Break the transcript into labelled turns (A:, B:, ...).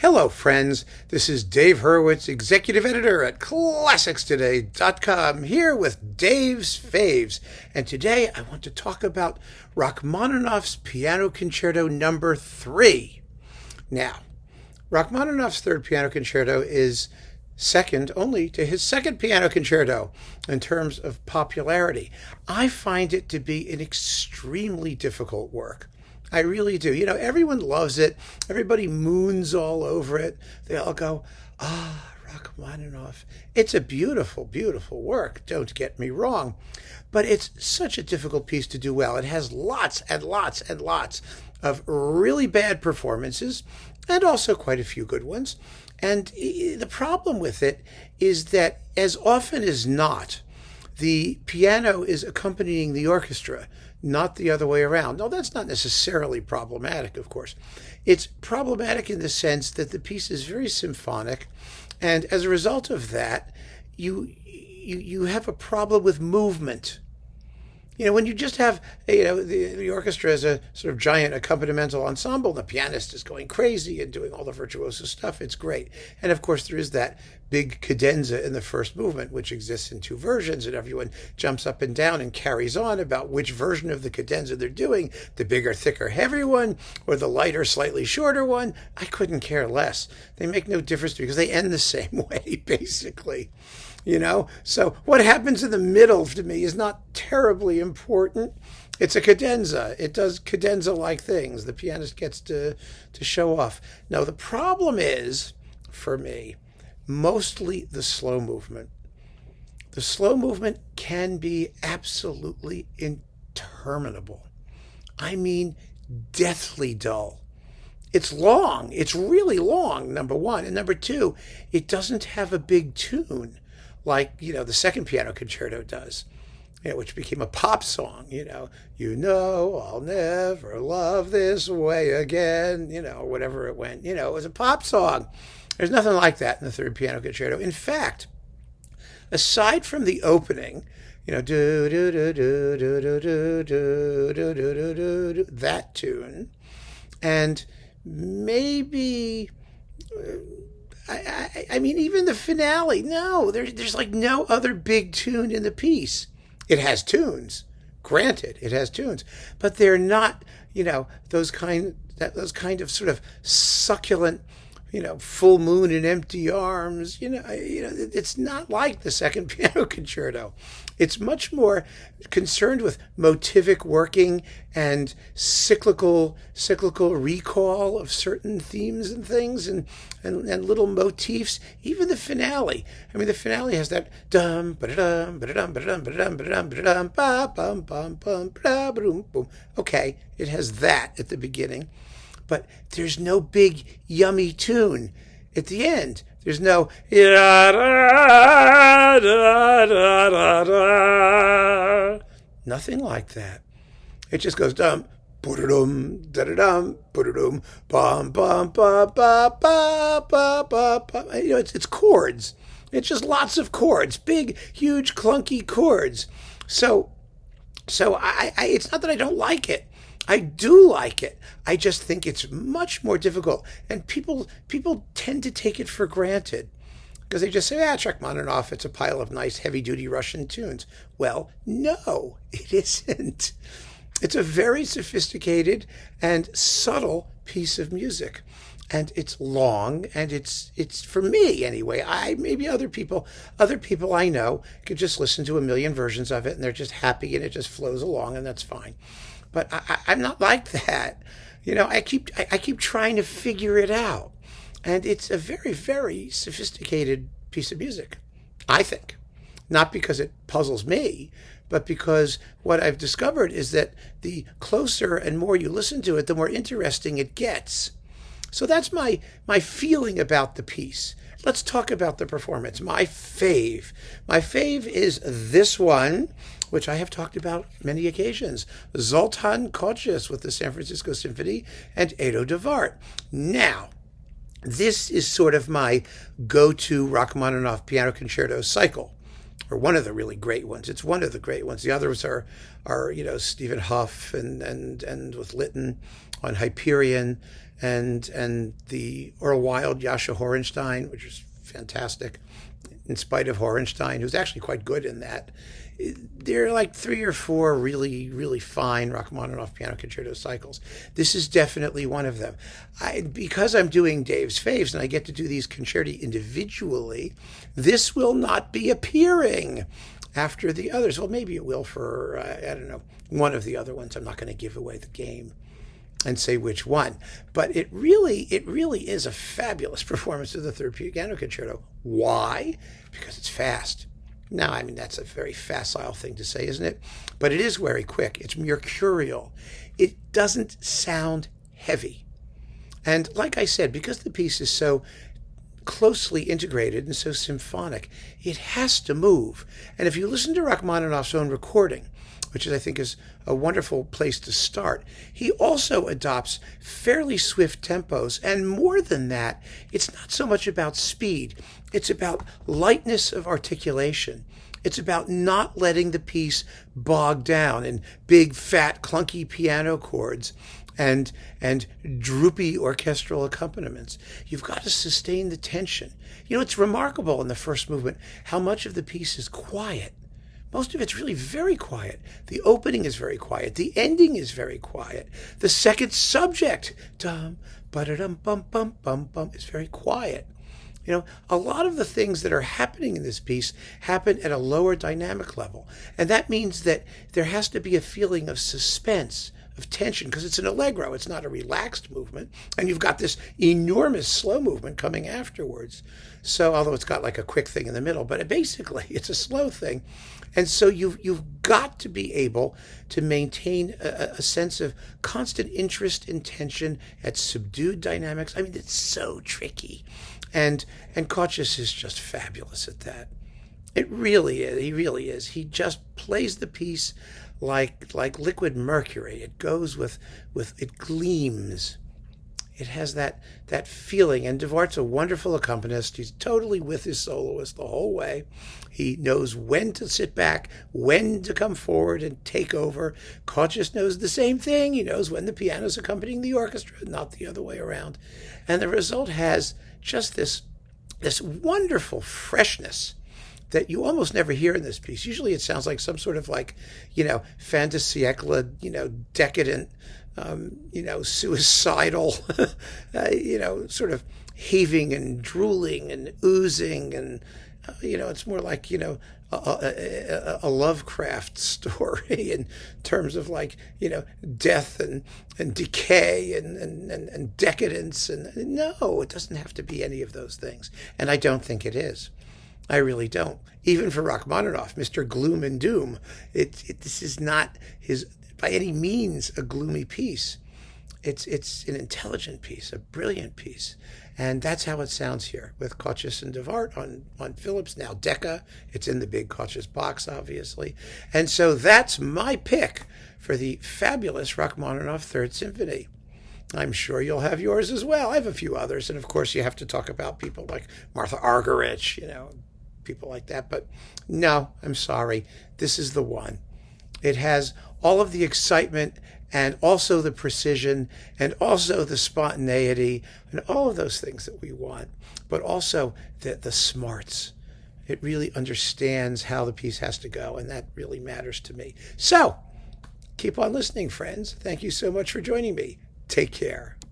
A: Hello, friends. This is Dave Hurwitz, executive editor at ClassicsToday.com, here with Dave's Faves. And today I want to talk about Rachmaninoff's Piano Concerto No. 3. Now, Rachmaninoff's Third Piano Concerto is second only to his second piano concerto in terms of popularity. I find it to be an extremely difficult work. I really do. You know, everyone loves it. Everybody moons all over it. They all go, Rachmaninoff. It's a beautiful, beautiful work. Don't get me wrong. But it's such a difficult piece to do well. It has lots and lots and lots of really bad performances and also quite a few good ones. And the problem with it is that as often as not, the piano is accompanying the orchestra, not the other way around. No, that's not necessarily problematic, of course. It's problematic in the sense that the piece is very symphonic, and as a result of that, you have a problem with movement. You know, when you just have, the orchestra as a sort of giant accompanimental ensemble, the pianist is going crazy and doing all the virtuoso stuff, it's great. And of course, there is that big cadenza in the first movement, which exists in two versions, and everyone jumps up and down and carries on about which version of the cadenza they're doing, the bigger, thicker, heavy one, or the lighter, slightly shorter one. I couldn't care less. They make no difference because they end the same way, basically. You know, so what happens in the middle to me is not terribly important. It's a cadenza. It does cadenza-like things. The pianist gets to show off. Now, the problem is, for me, mostly the slow movement. The slow movement can be absolutely interminable. I mean, deathly dull. It's long. It's really long, number one. And number two, it doesn't have a big tune like, the second piano concerto does, which became a pop song, I'll never love this way again, whatever it went, it was a pop song. There's nothing like that in the third piano concerto. In fact, aside from the opening, that tune, and maybe... I mean, even the finale, no, there's like no other big tune in the piece. It has tunes, granted, it has tunes, but they're not, those kind of sort of succulent, full moon and empty arms. It's not like the second piano concerto. It's much more concerned with motivic working and cyclical recall of certain themes and things and little motifs. Even the finale. I mean, the finale has that dum ba dum ba dum ba dum ba dum ba dum ba dum ba bum bum bum ba boom boom. Okay, it has that at the beginning, but there's no big yummy tune at the end. There's no nothing like that. It just goes dum ba-da-dum da-da-dum ba-da-dum bum bum ba ba ba ba ba ba. It's chords. It's just lots of chords, big, huge, clunky chords. So I it's not that I don't like it. I do like it. I just think it's much more difficult. And people tend to take it for granted because they just say, it's Rachmaninoff. It's a pile of nice heavy-duty Russian tunes. Well, no, it isn't. It's a very sophisticated and subtle piece of music. And it's long, and it's for me anyway. Maybe other people I know could just listen to a million versions of it, and they're just happy, and it just flows along, and that's fine. But I'm not like that. I keep trying to figure it out. And it's a very, very sophisticated piece of music, I think. Not because it puzzles me, but because what I've discovered is that the closer and more you listen to it, the more interesting it gets. So that's my feeling about the piece. Let's talk about the performance. My fave is this one, which I have talked about many occasions. Zoltán Kocsis with the San Francisco Symphony and Edo de Waart. Now, this is sort of my go-to Rachmaninoff piano concerto cycle, or one of the really great ones. It's one of the great ones. The others are Stephen Hough and with Lytton on Hyperion, and the Earl Wild Yasha Horenstein, which is fantastic, in spite of Horenstein, who's actually quite good in that. There are like 3 or 4 really, really fine Rachmaninoff piano concerto cycles. This is definitely one of them. Because I'm doing Dave's Faves and I get to do these concerti individually, this will not be appearing after the others. Well, maybe it will for, I don't know, one of the other ones. I'm not going to give away the game and say which one. But it really is a fabulous performance of the Third Piano Concerto. Why? Because it's fast. Now, I mean, that's a very facile thing to say, isn't it? But it is very quick. It's mercurial. It doesn't sound heavy. And like I said, because the piece is so closely integrated and so symphonic, it has to move. And if you listen to Rachmaninoff's own recording, which I think is a wonderful place to start, he also adopts fairly swift tempos. And more than that, it's not so much about speed. It's about lightness of articulation. It's about not letting the piece bog down in big, fat, clunky piano chords and droopy orchestral accompaniments. You've got to sustain the tension. You know, it's remarkable in the first movement how much of the piece is quiet. Most of it's really very quiet. The opening is very quiet. The ending is very quiet. The second subject, dum, ba-da-dum, bum, bum, bum, bum, is very quiet. You know, a lot of the things that are happening in this piece happen at a lower dynamic level. And that means that there has to be a feeling of suspense, of tension, because it's an allegro. It's not a relaxed movement. And you've got this enormous slow movement coming afterwards. So, although it's got like a quick thing in the middle, but basically it's a slow thing. And so you've got to be able to maintain a sense of constant interest and tension at subdued dynamics. I mean, it's so tricky. And Kocsis is just fabulous at that. It really is. He really is. He just plays the piece like liquid mercury. It goes with it gleams. It has that feeling. And Waart's a wonderful accompanist. He's totally with his soloist the whole way. He knows when to sit back, when to come forward and take over. Kocsis knows the same thing. He knows when the piano's accompanying the orchestra, not the other way around. And the result has just this wonderful freshness that you almost never hear in this piece. Usually it sounds like some sort of fin de siècle, decadent, suicidal, sort of heaving and drooling and oozing. And, it's more like, a Lovecraft story in terms of death and decay and decadence. And no, it doesn't have to be any of those things. And I don't think it is. I really don't. Even for Rachmaninoff, Mr. Gloom and Doom, this is not his, by any means, a gloomy piece. It's an intelligent piece, a brilliant piece. And that's how it sounds here with Kocsis and Waart on Philips, now Decca. It's in the big Kocsis box, obviously. And so that's my pick for the fabulous Rachmaninoff Third Symphony. I'm sure you'll have yours as well. I have a few others. And of course, you have to talk about people like Martha Argerich, people like that. But no, I'm sorry. This is the one. It has all of the excitement and also the precision and also the spontaneity and all of those things that we want, but also the smarts. It really understands how the piece has to go, and that really matters to me. So keep on listening, friends. Thank you so much for joining me. Take care.